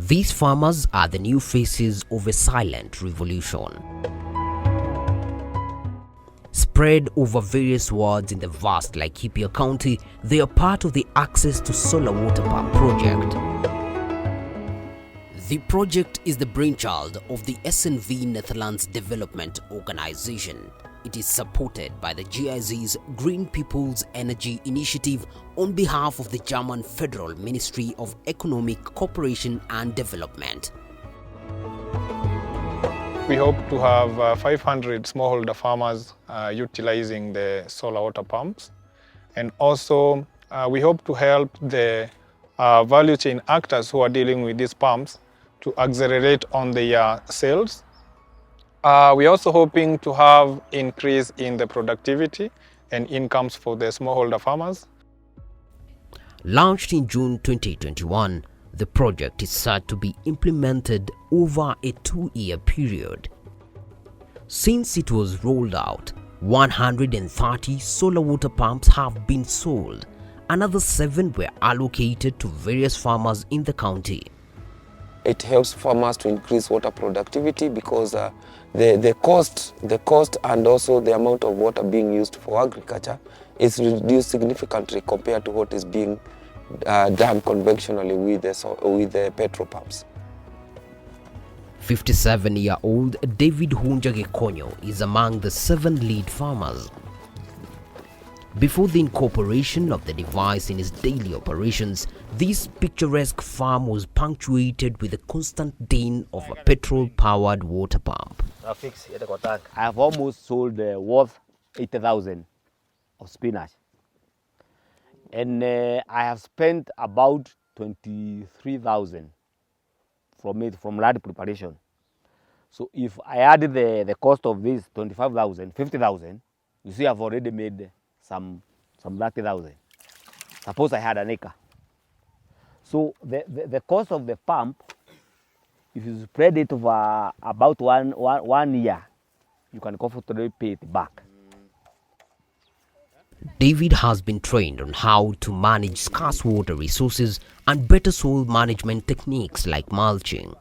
These farmers are the new faces of a silent revolution. Spread over various wards in the vast Laikipia County, they are part of the Access to Solar Water Pump project. The project is the brainchild of the SNV Netherlands Development Organization. It is supported by the GIZ's Green People's Energy Initiative on behalf of the German Federal Ministry of Economic Cooperation and Development. We hope to have 500 smallholder farmers utilizing the solar water pumps. And also we hope to help the value chain actors who are dealing with these pumps to accelerate on their sales. We're also hoping to have increase in the productivity and incomes for the smallholder farmers. Launched in June 2021, the project is set to be implemented over a 2-year period. Since it was rolled out, 130 solar water pumps have been sold. Another 7 were allocated to various farmers in the county. It helps farmers to increase water productivity because the cost and also the amount of water being used for agriculture is reduced significantly compared to what is being done conventionally with the petrol pumps. 57-year-old David Hunjagekonyo is among the 7 lead farmers. Before the incorporation of the device in his daily operations, this picturesque farm was punctuated with the constant din of a petrol-powered water pump. I have almost sold worth 80,000 of spinach. And I have spent about 23,000 from land preparation. So if I added the cost of this 25,000, 50,000, you see I've already made some 30,000. Suppose I had an acre. So the cost of the pump, if you spread it over about one year, you can comfortably pay it back. David has been trained on how to manage scarce water resources and better soil management techniques like mulching.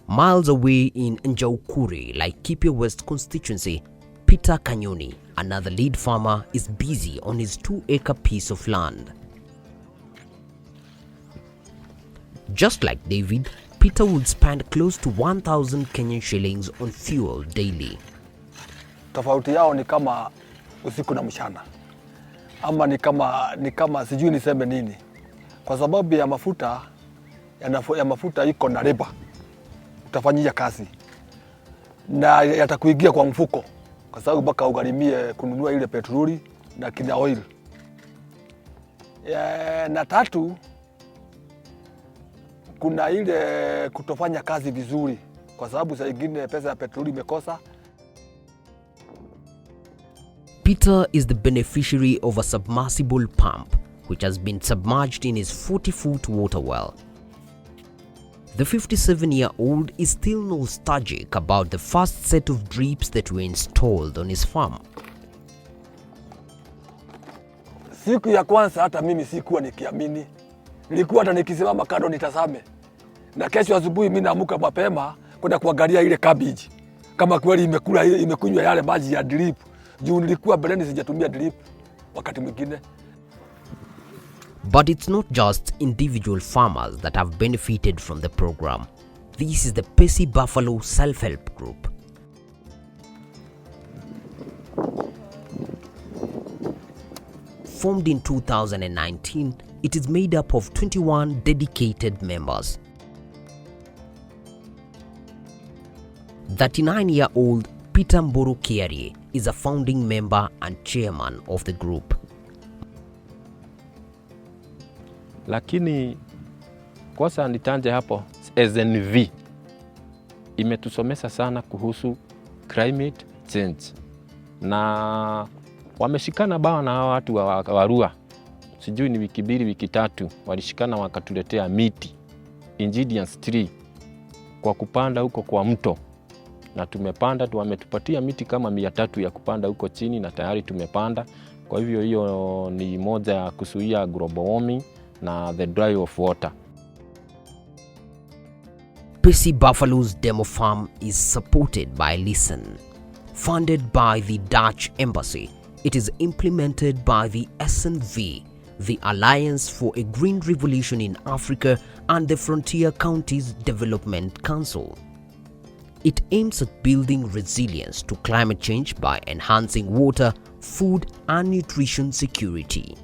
Miles away in Njaukuri, Laikipia West constituency, Peter Kanyoni, another lead farmer, is busy on his 2-acre piece of land. Just like David, Peter would spend close to 1,000 Kenyan shillings on fuel daily. Tofauti yao ni kama usiku na mchana. Ama ni kama sijui niseme nini. Kwa sababu ya mafuta iko na riba. Utafanyia kazi. Na yatakuingia kwa mfuko. Kwa sababu mpaka ugharimie kununua ile petroli na kina oil. Na tatu, kuna ile kutofanya kazi vizuri kwa sababu saa nyingine pesa ya petroli imekosa. Peter is the beneficiary of a submersible pump which has been submerged in his 40-foot water well. The 57-year-old is still nostalgic about the first set of drips that were installed on his farm. Siku ya kwanza hata mimi sikuwa nikiamini. Nilikuwa hata nikisimama kando nitazame. Na kesho asubuhi mimi naamuka mapema kwenda kuangalia ile cabbage. Kama kweli imekunywa yale maji ya drip. Juu nilikuwa beleni sijatumia drip wakati mwingine. But it's not just individual farmers that have benefited from the program. This is the Pesi Buffalo Self-Help Group. Formed in 2019, it is made up of 21 dedicated members. 39-year-old Peter Mburu Kiarie is a founding member and chairman of the group. Lakini kosa nitanje hapo, SNV imetusomesa sana kuhusu climate change. Na wameshikana bawa na watu wa Rua. Sijui ni wiki 2 wiki 3 walishikana wakatuletea miti, indigenous tree, kwa kupanda huko kwa mto. na tumepanda, wametupatia miti kama 300 ya kupanda huko chini na tayari tumepanda. Kwa hivyo hiyo ni moja ya kuzuia global warming na the dry of water. PC Buffalo's demo farm is supported by Listen. Funded by the Dutch Embassy, it is implemented by the SNV, the Alliance for a Green Revolution in Africa, and the Frontier Counties Development Council. It aims at building resilience to climate change by enhancing water, food, and nutrition security.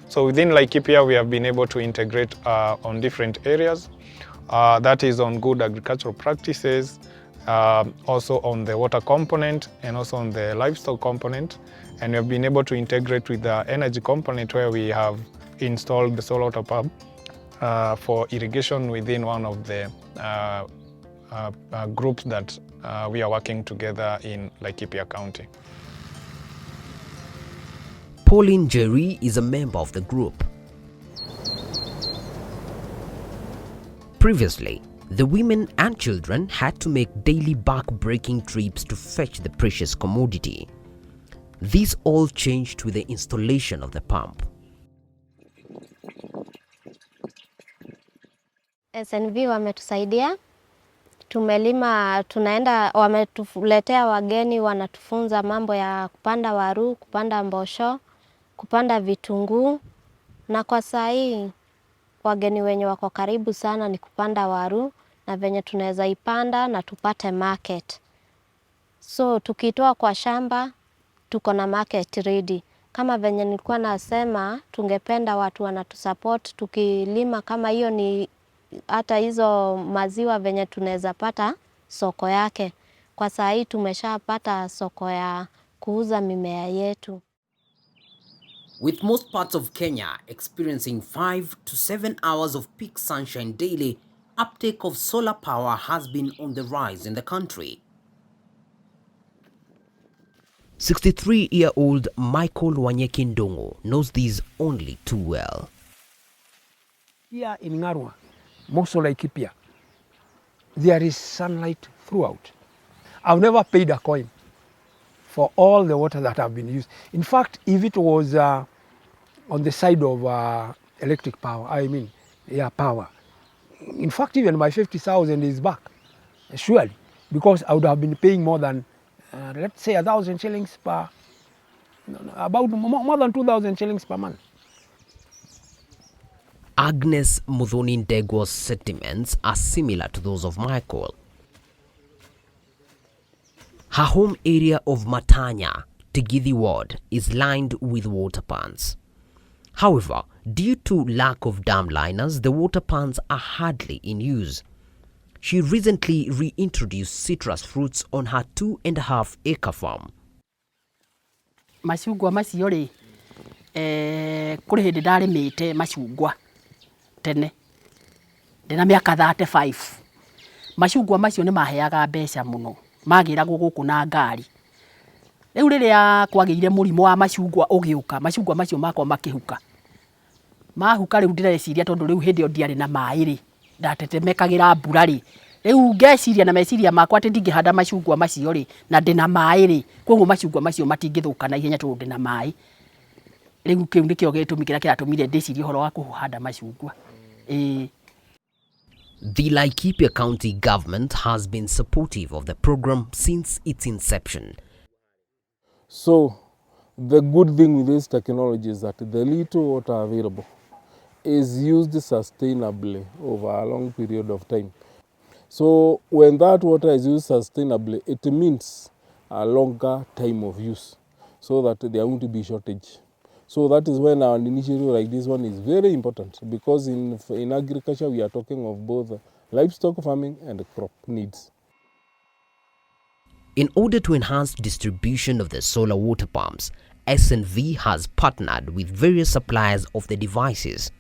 So within Laikipia, we have been able to integrate on different areas. That is on good agricultural practices, also on the water component, and also on the livestock component. And we have been able to integrate with the energy component, where we have installed the solar water pump for irrigation within one of the groups that we are working together in Laikipia County. Pauline Jerry is a member of the group. Previously, the women and children had to make daily back-breaking trips to fetch the precious commodity. This all changed with the installation of the pump. SNV wametusaidia, tumelima, wametuletea wageni, wanatufunza mambo ya kupanda waru, kupanda mbosho, kupanda vitunguu, na kwa saa hii wageni wenye wako karibu sana ni kupanda waru na venye tunaweza ipanda na tupate market. So tukitoa kwa shamba tuko na market ready. Kama venye nilikuwa nasema, tungependa watu wanatusupport tukilima, kama hiyo ni hata hizo maziwa venye tunaweza pata soko yake. Kwa saa hii tumeshapata soko ya kuuza mimea yetu. With most parts of Kenya experiencing 5 to 7 hours of peak sunshine daily, uptake of solar power has been on the rise in the country. 63-year-old Michael Wanyeki Ndongo knows this only too well. Here in Ngarwa, Moso Laikipia, there is sunlight throughout. I've never paid a coin for all the water that have been used. In fact, if it was on the side of electric power, power. In fact, even my 50,000 is back, surely, because I would have been paying more than, let's say, 1,000 shillings per, about more than 2,000 shillings per month. Agnes Muthoni Ndegwa's sentiments are similar to those of Michael. Her home area of Matanya, Tigithi Ward, is lined with water pans. However, due to lack of dam liners, the water pans are hardly in use. She recently reintroduced citrus fruits on her 2.5-acre farm. Macungwa macio ri kuri hindi ndarimite macungwa tene ndina miaka 35. Macungwa macio ni maheaga mbeca muno, magiragwo guku na ngari. Riu riria kwagire murimo wa macungwa ugiuka, macungwa macio makwa makihuka. Mahuka riu ndireciria tondu riu hindi ndiari na mai ri, ndatetemekagira mbura ri. Riu ngeciria na meciria makwa ati ndingihanda macungwa macio ri na ndina mai ri, koguo macungwa macio matingithuka na ihenya tondu ndina mai. Riu kiu ndikio gitumikira kiratumire ndiciria horo wa kuhanda macungwa. The Laikipia County government has been supportive of the program since its inception. So, the good thing with this technology is that the little water available is used sustainably over a long period of time. So, when that water is used sustainably, it means a longer time of use, so that there won't be shortage. So that is when an initiative like this one is very important, because in agriculture we are talking of both livestock farming and crop needs. In order to enhance distribution of the solar water pumps, SNV has partnered with various suppliers of the devices.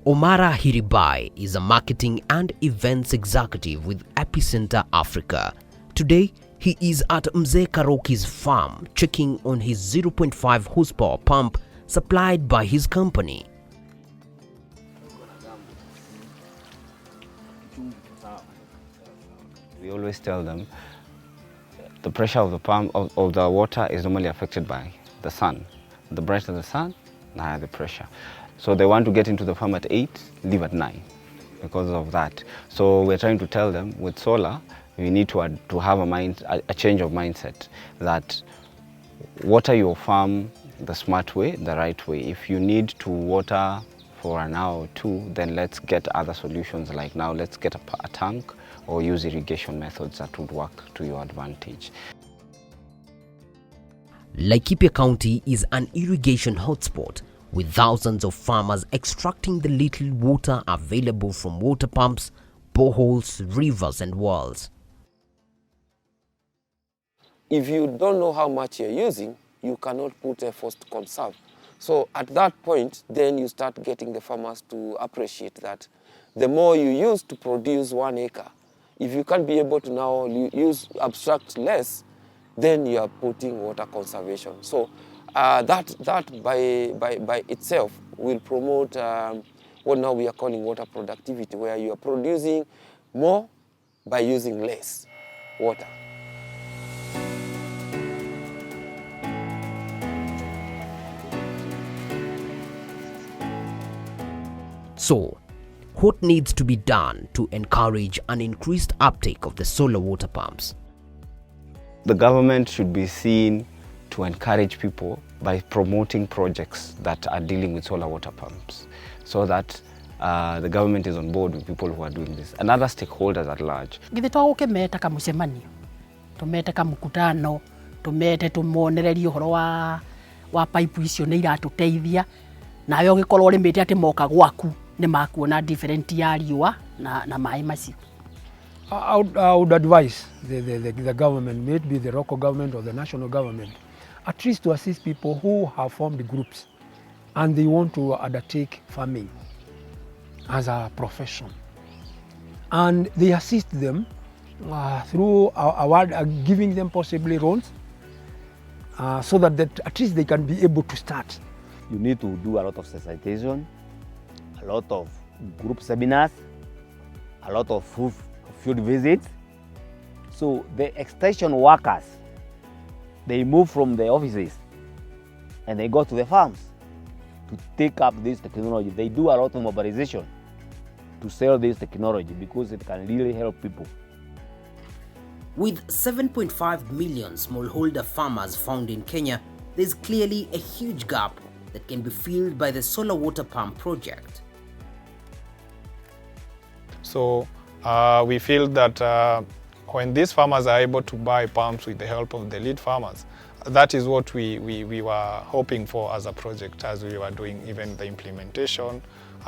Omara Hiribai is a marketing and events executive with Epicenter Africa. Today, He is at Mzee Karoki's farm checking on his 0.5 horsepower pump supplied by his company. We always tell them the pressure of the pump of the water is normally affected by the sun. The brighter the sun, the higher the pressure. So they want to get into the farm at 8, leave at 9 because of that. So we're trying to tell them with solar, we need to have a change of mindset that water your farm the smart way, the right way. If you need to water for an hour or two, then let's get other solutions like now let's get a tank or use irrigation methods that would work to your advantage. Laikipia County is an irrigation hotspot with thousands of farmers extracting the little water available from water pumps, boreholes, rivers and wells. If you don't know how much you're using, you cannot put efforts to conserve. So at that point, then you start getting the farmers to appreciate that the more you use to produce 1 acre, if you can't be able to now abstract less, then you are putting water conservation. So that by itself will promote what now we are calling water productivity, where you are producing more by using less water. So, what needs to be done to encourage an increased uptake of the solar water pumps? The government should be seen to encourage people by promoting projects that are dealing with solar water pumps so that the government is on board with people who are doing this and other stakeholders at large. Githĩ twagũkĩmeta kamũcemanio, tũmete kamũkutano, tũmete tũmonererie ũhoro wa pipe icio nĩ iratũteithia, nawe ũgĩkorwo ũrĩmĩte atĩ moka gwaku nĩ makuona different ya riũa na maĩ macio. I would advise the government, maybe the local government or the national government, at least to assist people who have formed groups and they want to undertake farming as a profession. And they assist them through giving them possibly loans so that at least they can be able to start. You need to do a lot of sensitization, a lot of group seminars, a lot of field visits. So the extension workers, they move from the offices and they go to the farms to take up this technology. They do a lot of mobilization to sell this technology because it can really help people. With 7.5 million smallholder farmers found in Kenya, there's clearly a huge gap that can be filled by the solar water pump project. So we feel that when these farmers are able to buy pumps with the help of the lead farmers, that is what we were hoping for as a project, as we were doing even the implementation,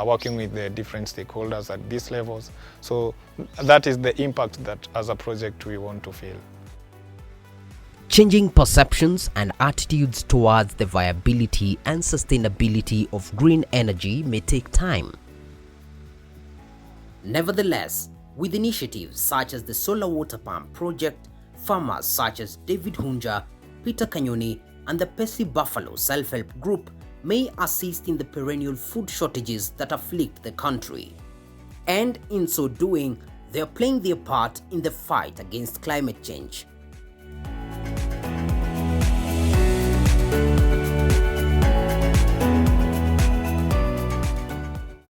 working with the different stakeholders at these levels. So that is the impact that as a project we want to feel. Changing perceptions and attitudes towards the viability and sustainability of green energy may take time. Nevertheless, with initiatives such as the Solar Water Pump Project, farmers such as David Hunja, Peter Kanyoni, and the Pesi Buffalo Self-Help Group may assist in the perennial food shortages that afflict the country. And in so doing, they are playing their part in the fight against climate change.